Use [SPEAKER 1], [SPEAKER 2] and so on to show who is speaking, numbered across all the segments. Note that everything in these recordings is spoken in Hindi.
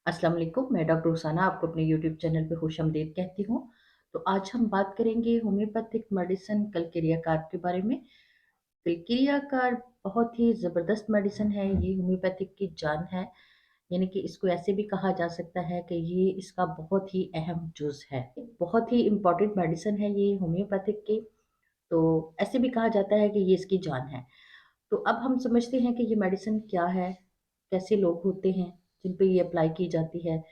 [SPEAKER 1] अस्सलाम वालेकुम, मैं डॉक्टर रुसाना आपको अपने यूट्यूब चैनल पे खुशामदीद कहती हूँ। तो आज हम बात करेंगे होम्योपैथिक मेडिसिन कलकिरिया कार के बारे में। कलकिरिया कार बहुत ही ज़बरदस्त मेडिसिन है, ये होम्योपैथिक की जान है। यानी कि इसको ऐसे भी कहा जा सकता है कि ये इसका बहुत ही अहम जुज़ है। बहुत ही इम्पोर्टेंट मेडिसिन है ये होम्योपैथिक की, तो ऐसे भी कहा जाता है कि ये इसकी जान है। तो अब हम समझते हैं कि ये मेडिसिन क्या है, कैसे लोग होते हैं जिन पे ये अप्लाई की जाती है,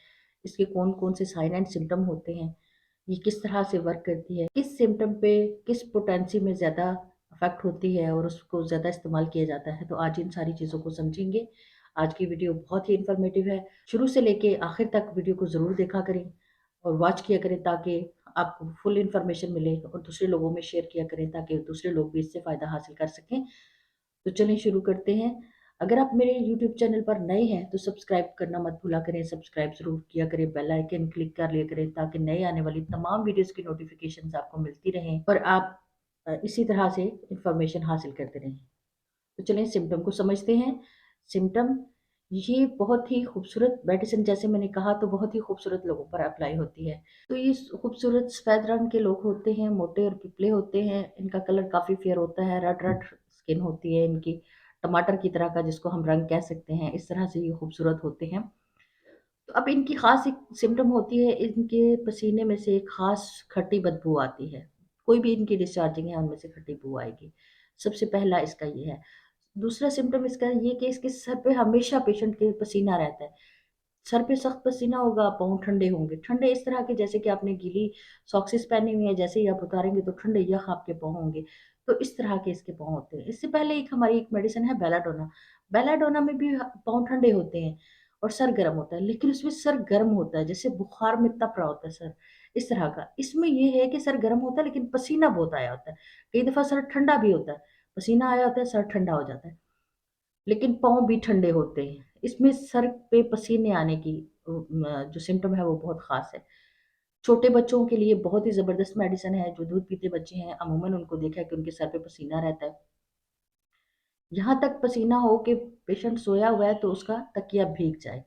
[SPEAKER 1] इसके कौन-कौन से साइन एंड सिम्पटम होते हैं, ये किस तरह से वर्क करती है, किस सिम्पटम पे किस पोटेंसी में ज़्यादा इफ़ेक्ट होती है और उसको ज़्यादा इस्तेमाल किया जाता है। तो आज इन सारी चीज़ों को समझेंगे। आज की वीडियो बहुत ही इन्फॉर्मेटिव है। शुरू से लेके आखिर तक वीडियो को ज़रूर देखा करें और वॉच किया करें ताकि आपको फुल इन्फॉर्मेशन मिले और दूसरे लोगों में शेयर किया करें ताकि दूसरे लोग भी इससे फ़ायदा हासिल कर सकें। तो चलिए शुरू करते हैं। अगर आप मेरे यूट्यूब चैनल पर नए हैं तो सब्सक्राइब करना मत भूला करें, सब्सक्राइब ज़रूर किया करें, बेल आइकन क्लिक कर लिया करें ताकि नए आने वाली तमाम वीडियोज़ की नोटिफ़िकेशंस आपको मिलती रहें और आप इसी तरह से इन्फॉर्मेशन हासिल करते रहें। तो चलिए सिम्पटम को समझते हैं। सिम्पटम ये बहुत ही खूबसूरत मेडिसिन जैसे मैंने कहा तो बहुत ही खूबसूरत लोगों पर अप्लाई होती है। तो ये खूबसूरत सफ़ेद रंग के लोग होते हैं, मोटे और पिपले होते हैं, इनका कलर काफ़ी फेयर होता है, रेड रेड स्किन होती है इनकी, टमाटर की तरह का जिसको हम रंग कह सकते हैं, इस तरह से ये खूबसूरत होते हैं। तो अब इनकी ख़ास एक सिम्पटम होती है, इनके पसीने में से एक ख़ास खट्टी बदबू आती है। कोई भी इनकी डिस्चार्जिंग है, उनमें से खट्टी बू आएगी। सबसे पहला इसका ये है। दूसरा सिम्पटम इसका ये कि इसके सर पे हमेशा पेशेंट के पसीना रहता है। सर पे सख्त पसीना होगा, पाँव ठंडे होंगे। ठंडे इस तरह के जैसे कि आपने गीली सॉक्सेस पहनी हुई है, जैसे ही आप उतारेंगे तो ठंडे यख़ आपके पाँव होंगे। तो इस तरह के इसके पाँव होते हैं। इससे पहले एक हमारी एक मेडिसिन है बेलाडोना। बेलाडोना में भी पाँव ठंडे होते हैं और सर गर्म होता है, लेकिन उसमें सर गर्म होता है, जैसे बुखार में तप रहा होता है सर, इस तरह का। इसमें ये है कि सर गर्म होता है लेकिन पसीना बहुत आया होता है। कई दफ़ा सर ठंडा भी होता है, पसीना आया होता है, सर ठंडा हो जाता है। लेकिन पाँव भी ठंडे होते हैं। इसमें सर पे पसीने आने की जो सिम्पटम है वो बहुत ख़ास है। छोटे बच्चों के लिए बहुत ही ज़बरदस्त मेडिसिन है, जो दूध पीते बच्चे हैं अमूमन उनको देखा है कि उनके सर पे पसीना रहता है। यहाँ तक पसीना हो कि पेशेंट सोया हुआ है तो उसका तकिया भीग जाए।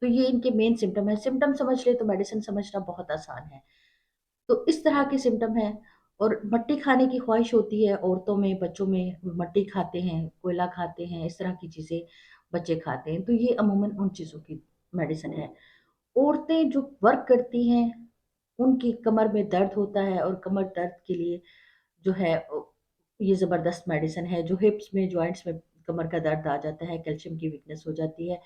[SPEAKER 1] तो ये इनके मेन सिम्पटम है। सिम्पटम समझ ले तो मेडिसिन समझना बहुत आसान है। तो इस तरह के सिम्पटम हैं और मट्टी खाने की ख्वाहिश होती है औरतों में, बच्चों में, मट्टी खाते हैं, कोयला खाते हैं, इस तरह की चीज़ें बच्चे खाते हैं, तो ये अमूमन उन चीज़ों की मेडिसिन है। औरतें जो वर्क करती हैं, उनकी कमर में दर्द होता है और कमर दर्द के लिए जो है ये ज़बरदस्त मेडिसिन है, जो हिप्स में, जॉइंट्स में कमर का दर्द आ जाता है, कैल्शियम की वीकनेस हो जाती है,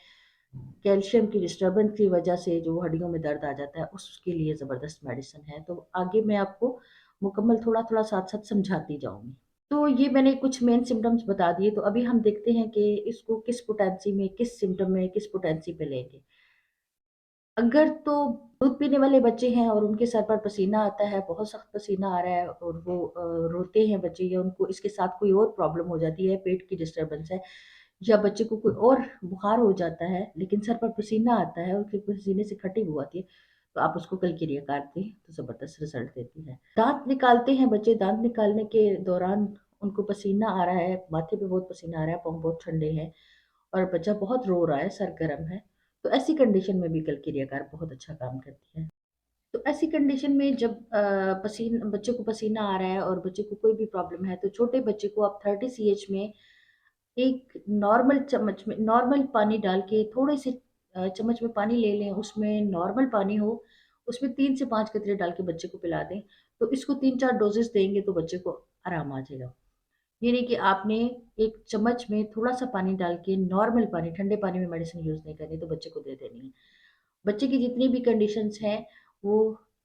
[SPEAKER 1] कैल्शियम की डिस्टर्बेंस की वजह से जो हड्डियों में दर्द आ जाता है, उसके लिए ज़बरदस्त मेडिसिन है। तो आगे मैं आपको मुकम्मल थोड़ा-थोड़ा साथ-साथ समझाती जाऊँगी। तो ये मैंने कुछ मेन सिम्पटम्स बता दिए, तो अभी हम देखते हैं कि इसको किस पोटेंसी में, किस सिम्पटम में, किस पोटेंसी पे लेंगे। अगर तो दूध पीने वाले बच्चे हैं और उनके सर पर पसीना आता है, बहुत सख्त पसीना आ रहा है और वो रोते हैं बच्चे या उनको इसके साथ कोई और प्रॉब्लम हो जाती है, पेट की डिस्टर्बेंस है या बच्चे को कोई और बुखार हो जाता है, लेकिन सर पर पसीना आता है और फिर पसीने से खट्टी बू आती है, तो आप उसको कलकीरिया काट दें, तो ज़बरदस्त रिज़ल्ट देती है। दाँत निकालते हैं बच्चे, दाँत निकालने के दौरान उनको पसीना आ रहा है, माथे पे बहुत पसीना आ रहा है, पाँव बहुत ठंडे हैं और बच्चा बहुत रो रहा है, सर गर्म है, तो ऐसी कंडीशन में भी कलकीरिया कार बहुत अच्छा काम करती है। तो ऐसी कंडीशन में जब बच्चे को पसीना आ रहा है और बच्चे को कोई भी प्रॉब्लम है, तो छोटे बच्चे को आप 30 सीएच में एक नॉर्मल चम्मच में नॉर्मल पानी डाल के थोड़े से चम्मच में पानी ले लें, उसमें नॉर्मल पानी हो, उसमें 3 से 5 कतरे डाल के बच्चे को पिला दें। तो इसको 3-4 डोज़ेज़ देंगे तो बच्चे को आराम आ जाएगा। ये नहीं कि आपने एक चम्मच में थोड़ा-सा पानी डाल के नॉर्मल पानी, ठंडे पानी में मेडिसिन यूज़ नहीं करनी, तो बच्चे को दे देनी है। बच्चे की जितनी भी कंडीशंस हैं, वो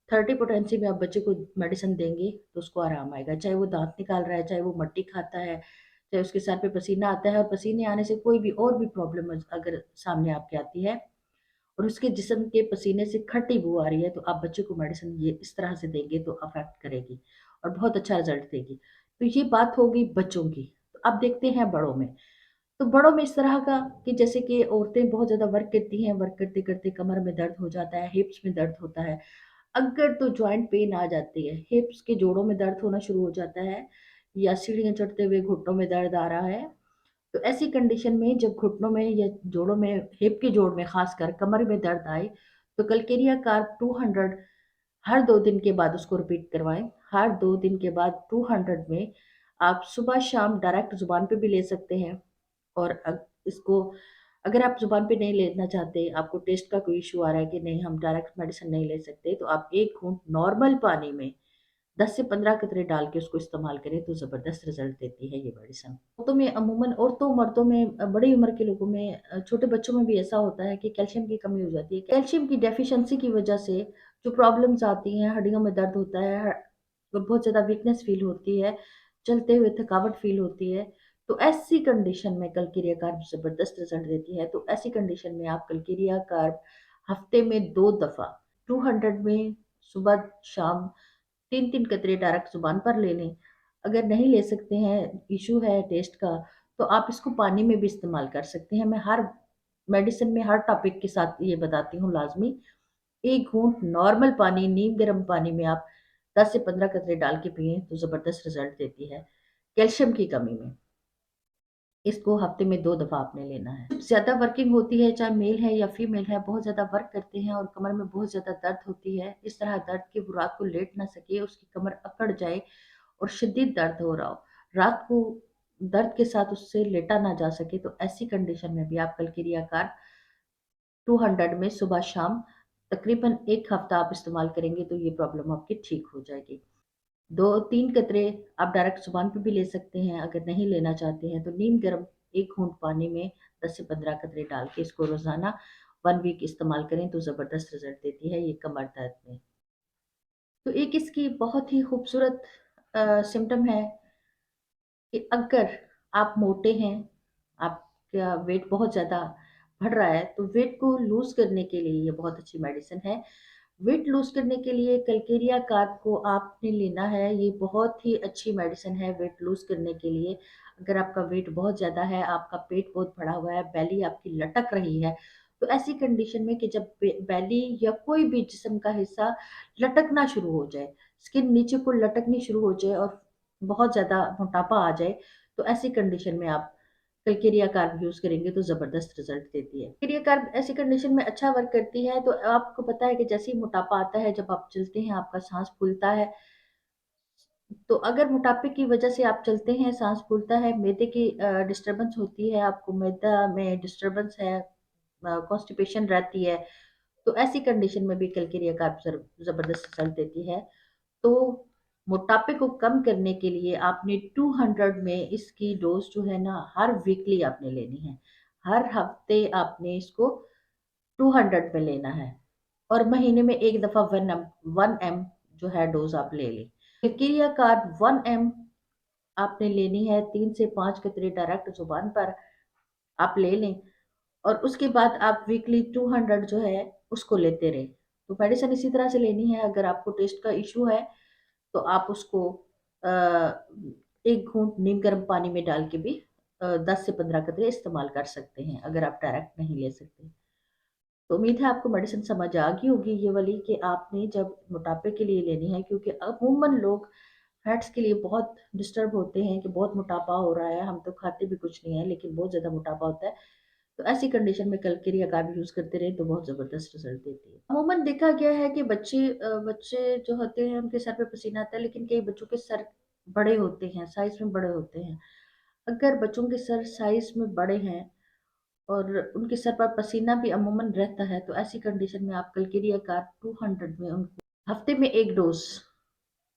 [SPEAKER 1] 30 पोटेंसी में आप बच्चे को मेडिसिन देंगे, तो उसको आराम आएगा। चाहे वो दाँत निकाल रहा है, चाहे वो मट्टी खाता है, चाहे उसके सर पे पसीना आता है और पसीने आने से कोई भी और भी प्रॉब्लम अगर सामने आपके आती है और उसके जिस्म के पसीने से खट्टी बू आ रही है, तो आप बच्चे को मेडिसिन ये इस तरह से देंगे तो अफ़ेक्ट करेगी और बहुत अच्छा रिज़ल्ट देगी। तो ये बात हो गई बच्चों की। तो अब देखते हैं बड़ों में। तो बड़ों में इस तरह का कि जैसे कि औरतें बहुत ज़्यादा वर्क करती हैं, वर्क करते-करते कमर में दर्द हो जाता है, हिप्स में दर्द होता है। अगर तो जॉइंट पेन आ जाती है, हिप्स के जोड़ों में दर्द होना शुरू हो जाता है या सीढ़ियाँ चढ़ते हुए घुटनों में दर्द आ रहा है तो ऐसी कंडीशन में जब घुटनों में या जोड़ों में, हिप के जोड़ में, खासकर कमर में दर्द आए, तो कलकेरिया कार्ब 200 हर 2 दिन के बाद उसको रिपीट करवाएं। हर 2 दिन के बाद 200 में आप सुबह शाम डायरेक्ट जुबान पे भी ले सकते हैं। और इसको अगर आप जुबान पे नहीं लेना चाहते, आपको टेस्ट का कोई इशू आ रहा है कि नहीं हम डायरेक्ट मेडिसिन नहीं ले सकते, तो आप एक घूंट नॉर्मल पानी में 10 से 15 कतरे डाल के उसको इस्तेमाल करें तो ज़बरदस्त रिजल्ट देती है ये मेडिसिन। औरतों में अमूमन, औरतों मर्दों में, बड़ी उम्र के लोगों में, छोटे बच्चों में भी ऐसा होता है कि कैल्शियम की कमी हो जाती है। कैल्शियम की डेफिशिएंसी की वजह से जो प्रॉब्लम्स आती हैं, हड्डियों में दर्द होता है, बहुत ज़्यादा वीकनेस फील होती है, चलते हुए थकावट फील होती है। तो ऐसी कंडीशन में कलकीरिया कार्ब ज़बरदस्त रिजल्ट देती है। तो ऐसी कंडीशन में आप कलकीरिया कार्ब हफ्ते में 2 दफ़ा 200 में सुबह शाम 3-3 कतरे डायरेक्ट ज़ुबान पर ले लें। अगर नहीं ले सकते हैं, इश्यू है टेस्ट का, तो आप इसको पानी में भी इस्तेमाल कर सकते हैं। मैं हर मेडिसिन में हर टॉपिक के साथ ये बताती हूँ लाज़मी। 1 घूंट नॉर्मल पानी, नीम गर्म पानी में आप 10 से 15 कतरे डाल के पिएँ तो ज़बरदस्त रिज़ल्ट देती है, कैल्शियम की कमी में। इसको हफ्ते में 2 दफ़ा आपने लेना है। ज़्यादा वर्किंग होती है, चाहे मेल है या फीमेल है, बहुत ज़्यादा वर्क करते हैं और कमर में बहुत ज़्यादा दर्द होती है। इस तरह दर्द कि वो रात को लेट ना सके, उसकी कमर अकड़ जाए और शदीद दर्द हो रहा हो, रात को दर्द के साथ उससे लेटा ना जा सके, तो ऐसी कंडीशन में भी आप कलकिरिया कार 200 में सुबह शाम तकरीबन 1 हफ्ता आप इस्तेमाल करेंगे तो ये प्रॉब्लम आपकी ठीक हो जाएगी। 2-3 कतरे आप डायरेक्ट ज़ुबान पे भी ले सकते हैं, अगर नहीं लेना चाहते हैं तो नीम गर्म 1 घूंट पानी में 10 से 15 कतरे डाल के इसको रोज़ाना 1 वीक इस्तेमाल करें तो ज़बरदस्त रिज़ल्ट देती है ये कमर दर्द में। तो एक इसकी बहुत ही खूबसूरत सिम्पटम है कि अगर आप मोटे हैं, आपका वेट बहुत ज़्यादा बढ़ रहा है, तो वेट को लूज़ करने के लिए ये बहुत अच्छी मेडिसिन है। वेट लूज़ करने के लिए कलकेरिया कार्ब को आपने लेना है, ये बहुत ही अच्छी मेडिसिन है वेट लूज़ करने के लिए। अगर आपका वेट बहुत ज़्यादा है, आपका पेट बहुत बढ़ा हुआ है, बेली आपकी लटक रही है, तो ऐसी कंडीशन में कि जब बेली या कोई भी जिस्म का हिस्सा लटकना शुरू हो जाए, स्किन नीचे को लटकनी शुरू हो जाए और बहुत ज़्यादा मोटापा आ जाए, तो ऐसी कंडीशन में आप कलकेरिया कार्ब यूज़ करेंगे तो ज़बरदस्त रिज़ल्ट देती है। कलकेरिया कार्ब ऐसी कंडीशन में अच्छा वर्क करती है, तो आपको पता है कि जैसे ही मोटापा आता है, जब आप चलते हैं, आपका साँस फूलता है। तो अगर मोटापे की वजह से आप चलते हैं, साँस फूलता है, मैदे की डिस्टर्बेंस होती है, आपको मैदा में डिस्टर्बेंस है, कॉन्स्टिपेशन रहती है, तो ऐसी कंडीशन में भी कलकेरिया कार्ब ज़बरदस्त रिज़ल्ट देती है। तो मोटापे को कम करने के लिए आपने 200 में इसकी डोज़ जो है ना, हर वीकली आपने लेनी है। हर हफ्ते आपने इसको 200 में लेना है और महीने में 1 दफ़ा 1 एम जो है डोज़ आप ले लें। क्रिया कार्ब 1 एम आपने लेनी है, 3 से 5 कतरे डायरेक्ट ज़ुबान पर आप ले लें और उसके बाद आप वीकली 200 जो है उसको लेते रहें। तो मेडिसिन इसी तरह से लेनी है। अगर आपको टेस्ट का इश्यू है तो आप उसको अ, 1 घूंट नीम गर्म पानी में डाल के भी 10 से 15 कतरे इस्तेमाल कर सकते हैं, अगर आप डायरेक्ट नहीं ले सकते। तो उम्मीद है आपको मेडिसिन समझ आ गई होगी ये वाली कि आपने जब मोटापे के लिए लेनी है, क्योंकि अमूमन लोग फैट्स के लिए बहुत डिस्टर्ब होते हैं कि बहुत मोटापा हो रहा है, हम तो खाते भी कुछ नहीं है लेकिन बहुत ज़्यादा मोटापा होता है। तो ऐसी कंडीशन में कलकेरिया कार्ब यूज़ करते रहे तो बहुत ज़बरदस्त रिज़ल्ट देती है। अमूमन देखा गया है कि बच्चे जो होते हैं उनके सर पे पसीना आता है, लेकिन कई बच्चों के सर बड़े होते हैं, साइज़ में बड़े होते हैं। अगर बच्चों के सर साइज़ में बड़े हैं और उनके सर पर पसीना भी अमूमन रहता है, तो ऐसी कंडीशन में आप कलकेरिया कार्ब 200 में उनको हफ्ते में 1 डोज़,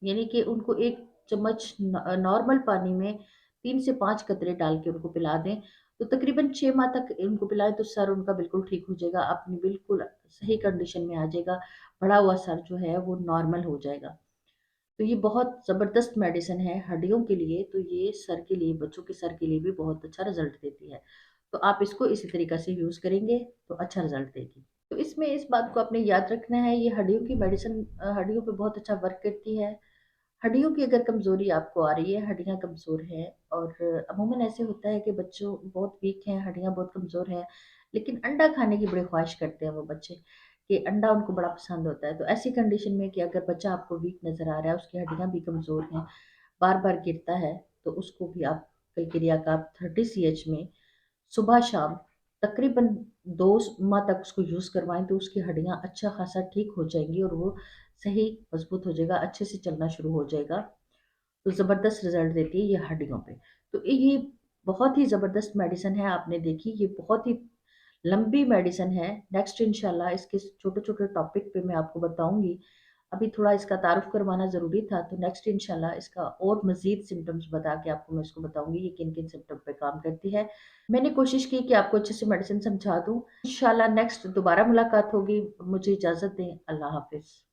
[SPEAKER 1] यानी कि उनको 1 चम्मच नॉर्मल पानी में 3 से 5 कतरे डाल के उनको पिला दें, तो तकरीबन 6 माह तक उनको पिलाएँ तो सर उनका बिल्कुल ठीक हो जाएगा, अपनी बिल्कुल सही कंडीशन में आ जाएगा, बढ़ा हुआ सर जो है वो नॉर्मल हो जाएगा। तो ये बहुत ज़बरदस्त मेडिसिन है हड्डियों के लिए, तो ये सर के लिए, बच्चों के सर के लिए भी बहुत अच्छा रिज़ल्ट देती है। तो आप इसको इसी तरीक़ा से यूज़ करेंगे तो अच्छा रिज़ल्ट देगी। तो इसमें इस बात को आपने याद रखना है, ये हड्डियों की मेडिसिन हड्डियों पे बहुत अच्छा वर्क करती है। हड्डियों की अगर कमज़ोरी आपको आ रही है, हड्डियाँ कमज़ोर हैं और अमूमन ऐसे होता है कि बच्चों बहुत वीक हैं, हड्डियाँ बहुत कमज़ोर हैं, लेकिन अंडा खाने की बड़ी ख़्वाहिश करते हैं वो बच्चे, कि अंडा उनको बड़ा पसंद होता है। तो ऐसी कंडीशन में कि अगर बच्चा आपको वीक नज़र आ रहा है, उसकी हड्डियाँ भी कमज़ोर हैं, बार-बार गिरता है, तो उसको भी आप कलकिरिया का आप 30 सीएच में सुबह-शाम तकरीबन 2 माह तक उसको यूज़ करवाएँ तो उसकी हड्डियाँ अच्छा खासा ठीक हो जाएँगी और वो सही मज़बूत हो जाएगा, अच्छे से चलना शुरू हो जाएगा। तो ज़बरदस्त रिज़ल्ट देती है ये हड्डियों पे। तो ये बहुत ही ज़बरदस्त मेडिसिन है, आपने देखी ये बहुत ही लंबी मेडिसिन है। नेक्स्ट इंशाल्लाह इसके छोटे-छोटे टॉपिक पे मैं आपको बताऊँगी। अभी थोड़ा इसका तारुफ़ करवाना ज़रूरी था, तो नेक्स्ट इंशाल्लाह इसका और मज़ीद सिम्पटम्स बता के आपको मैं इसको बताऊँगी, ये किन-किन सिम्पटम पे काम करती है। मैंने कोशिश की कि आपको अच्छे से मेडिसिन समझा दूँ। इंशाल्लाह नेक्स्ट दोबारा मुलाकात होगी। मुझे इजाज़त दें। अल्लाह हाफ़िज़।